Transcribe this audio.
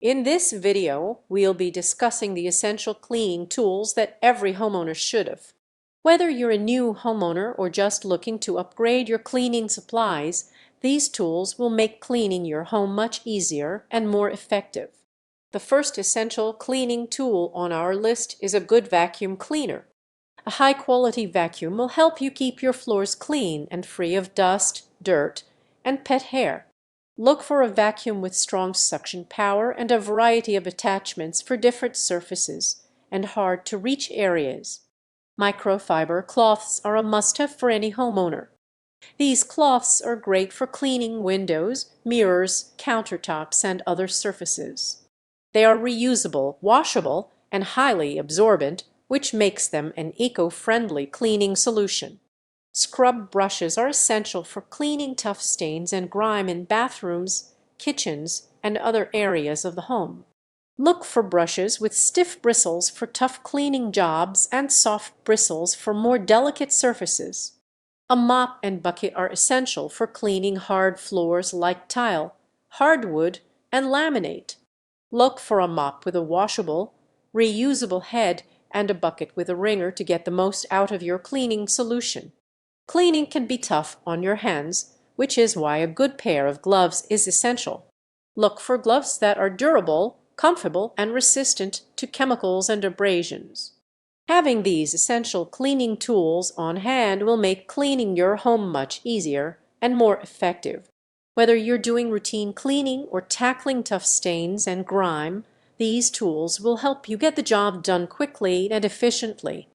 In this video, we'll be discussing the essential cleaning tools that every homeowner should have. Whether you're a new homeowner or just looking to upgrade your cleaning supplies, these tools will make cleaning your home much easier and more effective. The first essential cleaning tool on our list is a good vacuum cleaner. A high-quality vacuum will help you keep your floors clean and free of dust, dirt, and pet hair. Look for a vacuum with strong suction power and a variety of attachments for different surfaces and hard-to-reach areas. Microfiber cloths are a must-have for any homeowner. These cloths are great for cleaning windows, mirrors, countertops, and other surfaces. They are reusable, washable, and highly absorbent, which makes them an eco-friendly cleaning solution. Scrub brushes are essential for cleaning tough stains and grime in bathrooms, kitchens, and other areas of the home. Look for brushes with stiff bristles for tough cleaning jobs and soft bristles for more delicate surfaces. A mop and bucket are essential for cleaning hard floors like tile, hardwood, and laminate. Look for a mop with a washable, reusable head and a bucket with a wringer to get the most out of your cleaning solution. Cleaning can be tough on your hands, which is why a good pair of gloves is essential. Look for gloves that are durable, comfortable, and resistant to chemicals and abrasions. Having these essential cleaning tools on hand will make cleaning your home much easier and more effective. Whether you're doing routine cleaning or tackling tough stains and grime, these tools will help you get the job done quickly and efficiently.